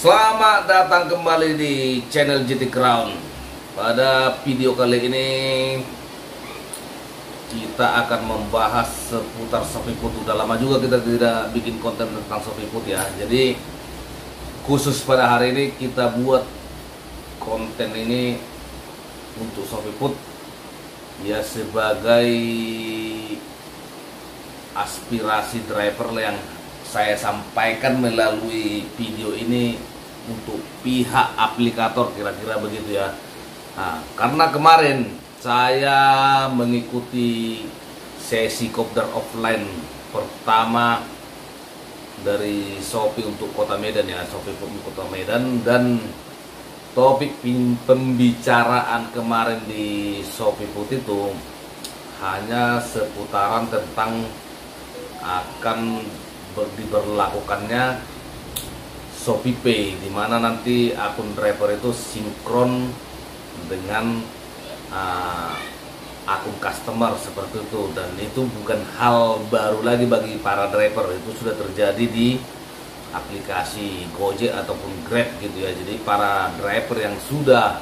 Selamat datang kembali di channel GT Crown. Pada video kali ini kita akan membahas seputar ShopeePut. Udah lama juga kita tidak bikin konten tentang ShopeePut ya. Jadi khusus pada hari ini kita buat konten ini untuk ShopeePut ya, sebagai aspirasi driver yang saya sampaikan melalui video ini untuk pihak aplikator, kira-kira begitu ya. Nah, karena kemarin saya mengikuti sesi kopdar offline pertama dari Shopee untuk Kota Medan ya, ShopeePut untuk Kota Medan, dan topik pembicaraan kemarin di ShopeePut itu hanya seputaran tentang akan diberlakukannya ShopeePay, di mana nanti akun driver itu sinkron dengan akun customer seperti itu. Dan itu bukan hal baru lagi bagi para driver, itu sudah terjadi di aplikasi Gojek ataupun Grab gitu ya. Jadi para driver yang sudah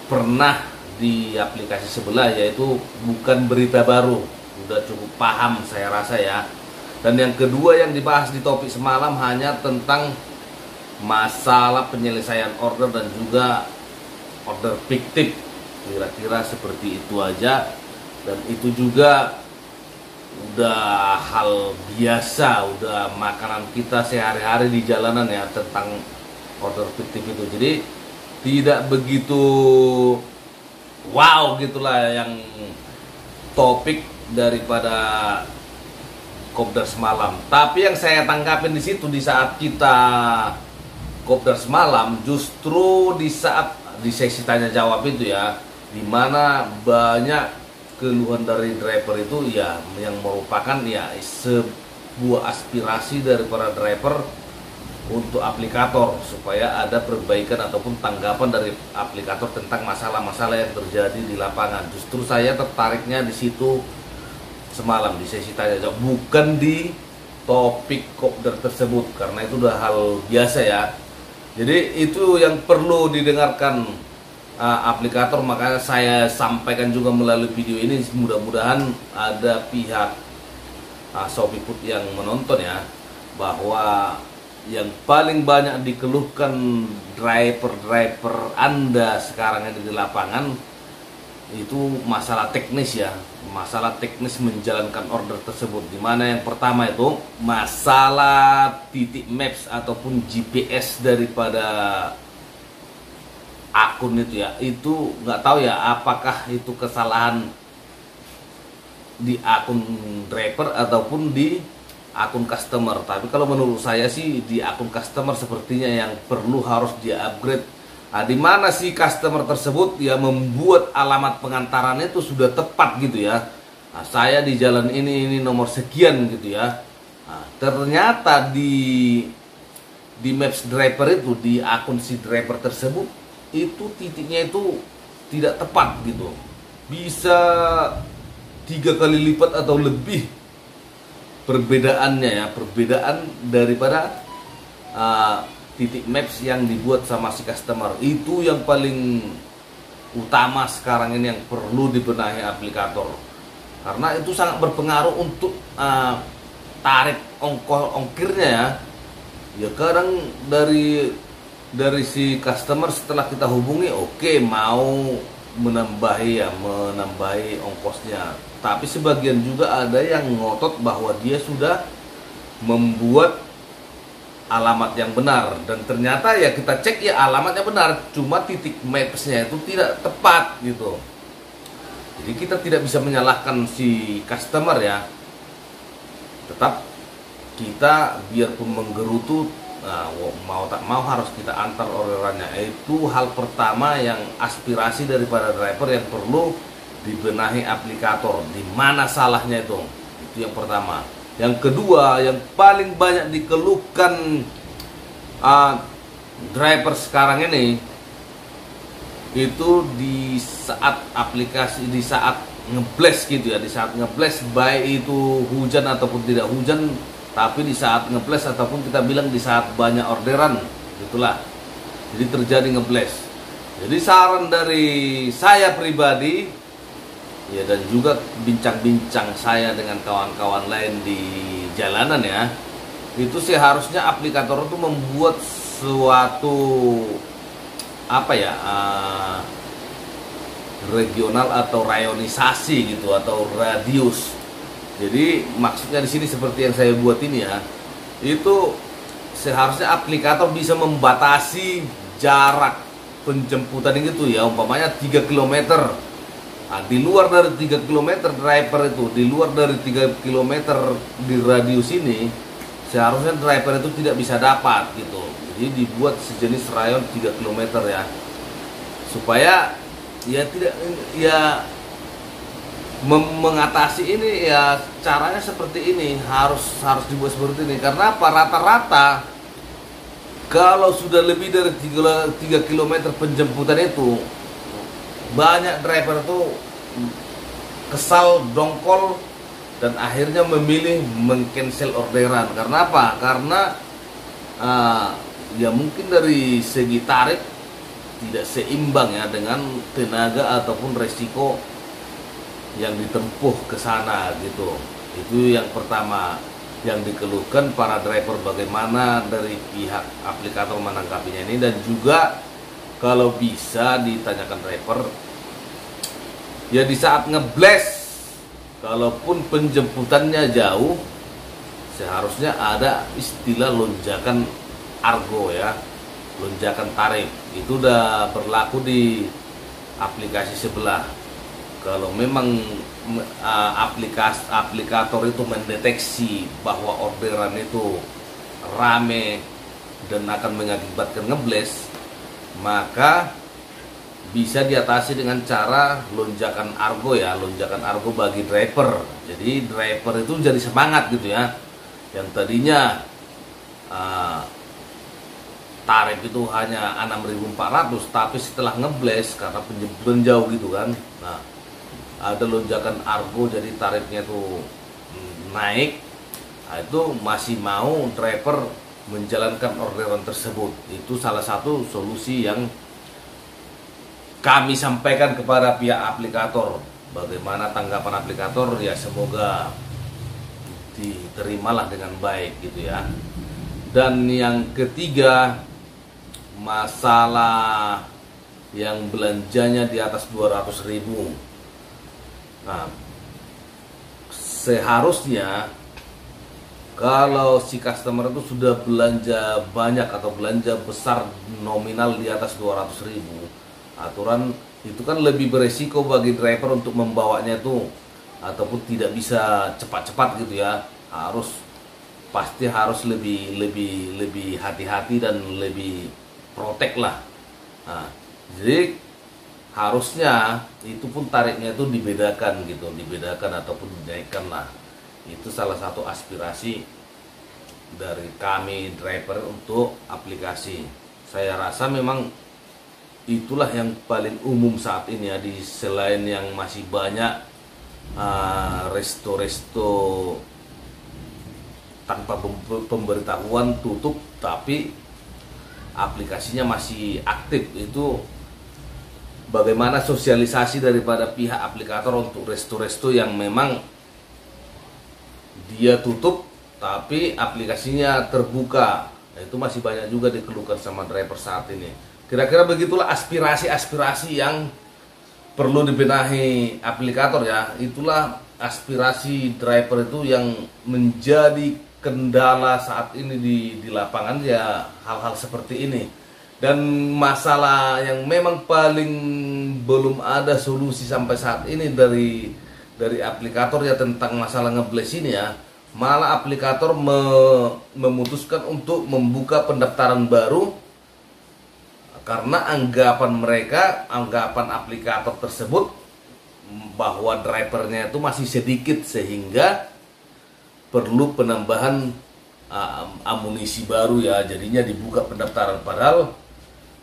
pernah di aplikasi sebelah, yaitu bukan berita baru, sudah cukup paham saya rasa ya. Dan yang kedua yang dibahas di topik semalam hanya tentang masalah penyelesaian order dan juga order fiktif, kira-kira seperti itu aja. Dan itu juga udah hal biasa, udah makanan kita sehari-hari di jalanan ya, tentang order fiktif itu. Jadi tidak begitu wow gitulah yang topik daripada kopdar semalam. Tapi yang saya tangkapin di situ, di saat kita kopdar semalam, justru di saat di sesi tanya jawab itu ya, dimana banyak keluhan dari driver itu ya, yang merupakan ya sebuah aspirasi dari para driver untuk aplikator, supaya ada perbaikan ataupun tanggapan dari aplikator tentang masalah-masalah yang terjadi di lapangan. Justru saya tertariknya di situ semalam di sesi tanya jawab, bukan di topik kopdar tersebut, karena itu udah hal biasa ya. Jadi itu yang perlu didengarkan aplikator, makanya saya sampaikan juga melalui video ini. Mudah-mudahan ada pihak ShopeePut yang menonton ya, bahwa yang paling banyak dikeluhkan driver-driver Anda sekarang ini di lapangan itu masalah teknis ya, masalah teknis menjalankan order tersebut. Dimana yang pertama itu masalah titik maps ataupun GPS daripada akun itu ya. Itu nggak tahu ya apakah itu kesalahan di akun driver ataupun di akun customer. Tapi kalau menurut saya sih di akun customer sepertinya yang perlu harus di-upgrade. Nah, di mana si customer tersebut ya membuat alamat pengantaran itu sudah tepat gitu ya. Nah, saya di jalan ini nomor sekian gitu ya. Nah, ternyata di maps driver itu, di akun si driver tersebut, itu titiknya itu tidak tepat gitu. Bisa 3 kali lipat atau lebih perbedaannya ya, perbedaan daripada titik maps yang dibuat sama si customer. Itu yang paling utama sekarang ini yang perlu dibenahi aplikator, karena itu sangat berpengaruh untuk tarif ongkirnya ya. Ya kadang dari si customer setelah kita hubungi, oke, mau menambahi ongkosnya, tapi sebagian juga ada yang ngotot bahwa dia sudah membuat alamat yang benar, dan ternyata ya kita cek ya alamatnya benar, cuma titik mapsnya itu tidak tepat gitu. Jadi kita tidak bisa menyalahkan si customer ya, tetap kita biarpun menggerutu, mau tak mau harus kita antar orderannya. Itu hal pertama yang aspirasi daripada driver yang perlu dibenahi aplikator. Di mana salahnya itu yang pertama. Yang kedua, yang paling banyak dikeluhkan driver sekarang ini itu di saat aplikasi, di saat ngeblast gitu ya, di saat ngeblast, baik itu hujan ataupun tidak hujan, tapi di saat ngeblast ataupun kita bilang di saat banyak orderan itulah, jadi terjadi ngeblast. Jadi saran dari saya pribadi ya, dan juga bincang-bincang saya dengan kawan-kawan lain di jalanan ya, itu seharusnya aplikator itu membuat suatu apa ya, regional atau rayonisasi gitu, atau radius. Jadi maksudnya di sini seperti yang saya buat ini ya, itu seharusnya aplikator bisa membatasi jarak penjemputan gitu ya, umpamanya 3 km. Nah, di luar dari 3 km driver itu, di luar dari 3 km di radius ini, seharusnya driver itu tidak bisa dapat gitu. Jadi dibuat sejenis rayon 3 km ya, supaya ya tidak ya mengatasi ini ya, caranya seperti ini, harus dibuat seperti ini. Karena apa? Rata-rata kalau sudah lebih dari 3 km penjemputan itu, banyak driver itu kesal, dongkol, dan akhirnya memilih meng-cancel orderan. Karena apa? Karena ya mungkin dari segi tarif tidak seimbang ya dengan tenaga ataupun resiko yang ditempuh ke sana gitu. Itu yang pertama yang dikeluhkan para driver, bagaimana dari pihak aplikator menanggapinya ini. Dan juga kalau bisa ditanyakan driver ya, di saat ngeblast, kalaupun penjemputannya jauh, seharusnya ada istilah lonjakan argo ya, lonjakan tarif. Itu udah berlaku di aplikasi sebelah. Kalau memang aplikator itu mendeteksi bahwa orderan itu rame dan akan mengakibatkan ngeblast, maka bisa diatasi dengan cara lonjakan argo ya, lonjakan argo bagi driver. Jadi driver itu jadi semangat gitu ya. Yang tadinya tarif itu hanya 6.400, tapi setelah ngeblast karena penjemputan jauh gitu kan, nah ada lonjakan argo, jadi tarifnya itu naik. Nah, itu masih mau driver menjalankan orderan tersebut. Itu salah satu solusi yang kami sampaikan kepada pihak aplikator. Bagaimana tanggapan aplikator ya, semoga diterimalah dengan baik gitu ya. Dan yang ketiga, masalah yang belanjanya di atas 200.000. Nah, seharusnya kalau si customer itu sudah belanja banyak atau belanja besar nominal di atas 200.000, aturan itu kan lebih beresiko bagi driver untuk membawanya itu, ataupun tidak bisa cepat-cepat gitu ya. Pasti harus lebih hati-hati dan lebih protek lah. Nah, jadi harusnya itu pun tarifnya itu dibedakan gitu, dibedakan ataupun dinaikkan lah. Itu salah satu aspirasi dari kami driver untuk aplikasi. Saya rasa memang itulah yang paling umum saat ini ya, di selain yang masih banyak resto-resto tanpa pemberitahuan tutup, tapi aplikasinya masih aktif. Itu bagaimana sosialisasi daripada pihak aplikator untuk resto-resto yang memang dia tutup tapi aplikasinya terbuka. Nah, itu masih banyak juga dikeluhkan sama driver saat ini. Kira-kira begitulah aspirasi yang perlu dibenahi aplikator ya. Itulah aspirasi driver itu yang menjadi kendala saat ini di lapangan ya, hal-hal seperti ini. Dan masalah yang memang paling belum ada solusi sampai saat ini dari aplikator ya, tentang masalah ngeblast ini ya. Malah aplikator memutuskan untuk membuka pendaftaran baru karena anggapan aplikator tersebut bahwa drivernya itu masih sedikit, sehingga perlu penambahan amunisi baru ya. Jadinya dibuka pendaftaran, padahal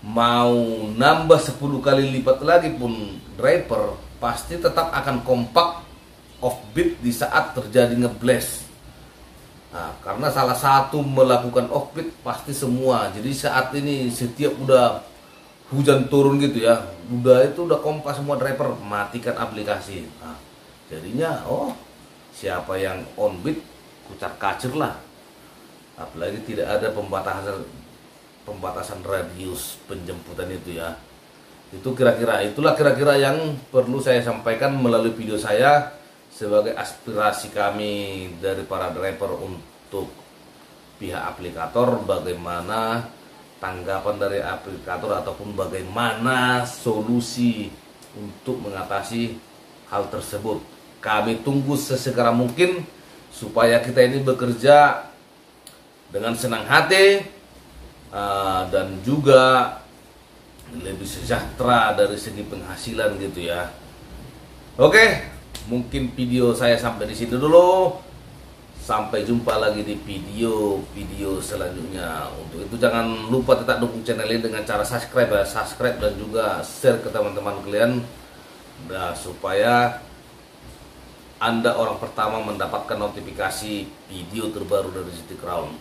mau nambah 10 kali lipat lagi pun driver pasti tetap akan kompak offbeat di saat terjadi ngeblast. Nah, karena salah satu melakukan offbeat pasti semua. Jadi saat ini setiap udah hujan turun gitu ya, udah kompas semua driver matikan aplikasi. Nah, jadinya siapa yang on beat kucar kacir lah. Apalagi tidak ada pembatasan radius penjemputan itu ya. Itulah kira-kira yang perlu saya sampaikan melalui video saya sebagai aspirasi kami dari para driver untuk pihak aplikator, bagaimana tanggapan dari aplikator ataupun bagaimana solusi untuk mengatasi hal tersebut. Kami tunggu sesegera mungkin supaya kita ini bekerja dengan senang hati dan juga lebih sejahtera dari segi penghasilan gitu ya. Oke, mungkin video saya sampai di sini dulu. Sampai jumpa lagi di video selanjutnya. Untuk itu jangan lupa tetap dukung channel ini dengan cara subscribe dan juga share ke teman-teman kalian, supaya Anda orang pertama mendapatkan notifikasi video terbaru dari City Crown.